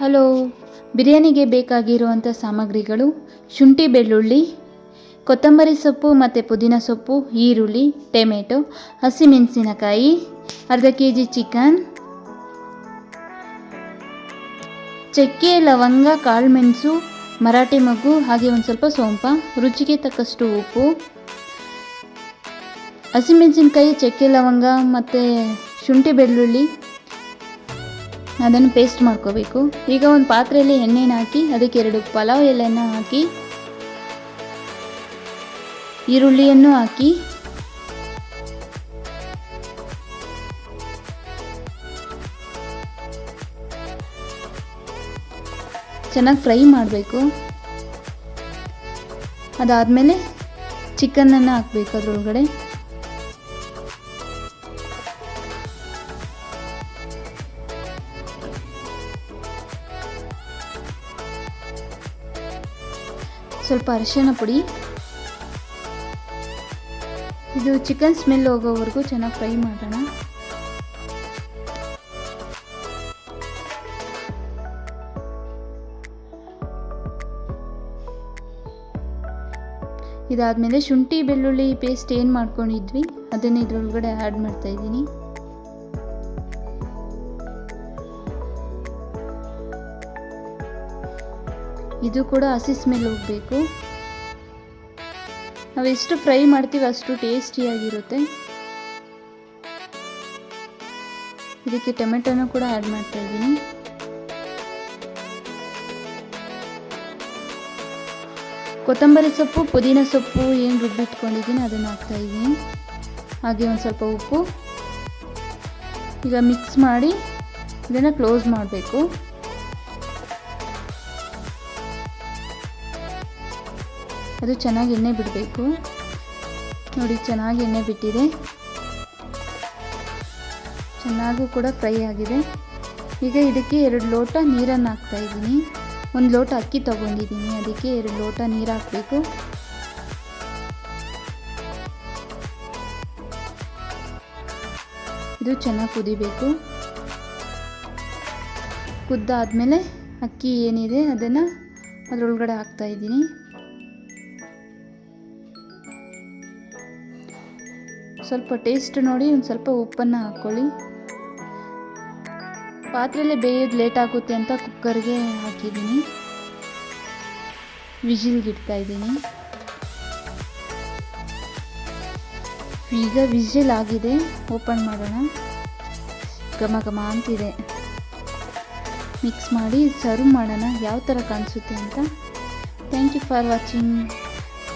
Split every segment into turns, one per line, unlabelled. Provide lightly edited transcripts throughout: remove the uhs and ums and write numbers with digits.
Hello, ಬಿರಿಯಾನಿಗೆ ಬೇಕಾಗಿರುವಂಥ ಸಾಮಗ್ರಿಗಳು: ಶುಂಠಿ ಬೆಳ್ಳುಳ್ಳಿ, ಕೊತ್ತಂಬರಿ ಸೊಪ್ಪು ಮತ್ತು ಪುದೀನ ಸೊಪ್ಪು, ಈರುಳ್ಳಿ, ಟೊಮೆಟೊ, ಹಸಿಮೆಣಸಿನಕಾಯಿ, ಅರ್ಧ kg ಚಿಕನ್, ಚಕ್ಕೆ, ಲವಂಗ, ಕಾಳುಮೆಣಸು, ಮರಾಠಿ ಮೊಗ್ಗು, ಹಾಗೆ ಒಂದು ಸ್ವಲ್ಪ ಸೋಂಪು, ರುಚಿಗೆ ತಕ್ಕಷ್ಟು ಉಪ್ಪು. ಹಸಿಮೆಣಸಿನಕಾಯಿ, ಚಕ್ಕೆ, ಲವಂಗ ಮತ್ತು ಶುಂಠಿ ಬೆಳ್ಳುಳ್ಳಿ ಅದನ್ನು ಪೇಸ್ಟ್ ಮಾಡ್ಕೋಬೇಕು. ಈಗ ಒಂದು ಪಾತ್ರೆಯಲ್ಲಿ ಎಣ್ಣೆನ ಹಾಕಿ ಅದಕ್ಕೆ 2 ಪಲಾವ್ ಎಲೆಯನ್ನು ಹಾಕಿ ಈರುಳ್ಳಿಯನ್ನು ಹಾಕಿ ಚೆನ್ನಾಗಿ ಫ್ರೈ ಮಾಡಬೇಕು. ಅದಾದಮೇಲೆ ಚಿಕನನ್ನು ಹಾಕಬೇಕು ಅದರೊಳಗಡೆ. ಸ್ವಲ್ಪ ಅರಿಶಿಣ ಪುಡಿ. ಇದು ಚಿಕನ್ ಸ್ಮೆಲ್ ಹೋಗೋವರೆಗೂ ಚೆನ್ನಾಗಿ ಫ್ರೈ ಮಾಡೋಣ. ಇದಾದಮೇಲೆ ಶುಂಠಿ ಬೆಳ್ಳುಳ್ಳಿ ಪೇಸ್ಟ್ ಏನು ಮಾಡ್ಕೊಂಡಿದ್ವಿ ಅದನ್ನು ಇದರೊಳಗಡೆ ಆ್ಯಡ್ ಮಾಡ್ತಾ ಇದ್ದೀನಿ. ಇದು ಕೂಡ ಹಸಿ ಸ್ಮೆಲ್ ಹೋಗಬೇಕು. ನಾವು ಎಷ್ಟು ಫ್ರೈ ಮಾಡ್ತೀವಿ ಅಷ್ಟು ಟೇಸ್ಟಿಯಾಗಿರುತ್ತೆ. ಇದಕ್ಕೆ ಟೊಮೆಟೊನೂ ಕೂಡ ಆ್ಯಡ್ ಮಾಡ್ತಾ ಇದ್ದೀನಿ. ಕೊತ್ತಂಬರಿ ಸೊಪ್ಪು, ಪುದೀನ ಸೊಪ್ಪು ಏನು ರುಬ್ಬಿಟ್ಕೊಂಡಿದ್ದೀನಿ ಅದನ್ನು ಹಾಕ್ತಾ ಇದ್ದೀನಿ. ಹಾಗೆ ಒಂದು ಸ್ವಲ್ಪ ಉಪ್ಪು. ಈಗ ಮಿಕ್ಸ್ ಮಾಡಿ ಇದನ್ನು ಕ್ಲೋಸ್ ಮಾಡಬೇಕು. ಅದು ಚೆನ್ನಾಗಿ ಎಣ್ಣೆ ಬಿಡಬೇಕು. ನೋಡಿ, ಚೆನ್ನಾಗಿ ಎಣ್ಣೆ ಬಿಟ್ಟಿದೆ. ಚೆನ್ನಾಗೂ ಕೂಡ ಫ್ರೈ ಆಗಿದೆ. ಈಗ ಇದಕ್ಕೆ 2 ಲೋಟ ನೀರನ್ನು ಹಾಕ್ತಾ ಇದ್ದೀನಿ. 1 ಲೋಟ ಅಕ್ಕಿ ತಗೊಂಡಿದ್ದೀನಿ, ಅದಕ್ಕೆ 2 ಲೋಟ ನೀರು ಹಾಕಬೇಕು. ಇದು ಚೆನ್ನಾಗಿ ಕುದಿಬೇಕು. ಕುದ್ದಾದ್ಮೇಲೆ ಅಕ್ಕಿ ಏನಿದೆ ಅದನ್ನು ಅದರೊಳಗಡೆ ಹಾಕ್ತಾ ಇದ್ದೀನಿ. ಸ್ವಲ್ಪ ಟೇಸ್ಟ್ ನೋಡಿ ಒಂದು ಸ್ವಲ್ಪ ಉಪ್ಪನ್ನು ಹಾಕ್ಕೊಳ್ಳಿ. ಪಾತ್ರೆಯಲ್ಲಿ ಬೇಯೋದು ಲೇಟ್ ಆಗುತ್ತೆ ಅಂತ ಕುಕ್ಕರ್ಗೆ ಹಾಕಿದ್ದೀನಿ. ವಿಜಿಲ್ಗೆ ಇಡ್ತಾ ಇದ್ದೀನಿ. ಈಗ ವಿಜಿಲ್ ಆಗಿದೆ. ಓಪನ್ ಮಾಡೋಣ. ಘಮ ಘಮ ಅಂತಿದೆ. ಮಿಕ್ಸ್ ಮಾಡಿ ಸರ್ವ್ ಮಾಡೋಣ ಯಾವ ಥರ ಕಾಣಿಸುತ್ತೆ ಅಂತ. Thank you for watching.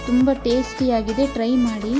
ತುಂಬ ಟೇಸ್ಟಿಯಾಗಿದೆ, ಟ್ರೈ ಮಾಡಿ.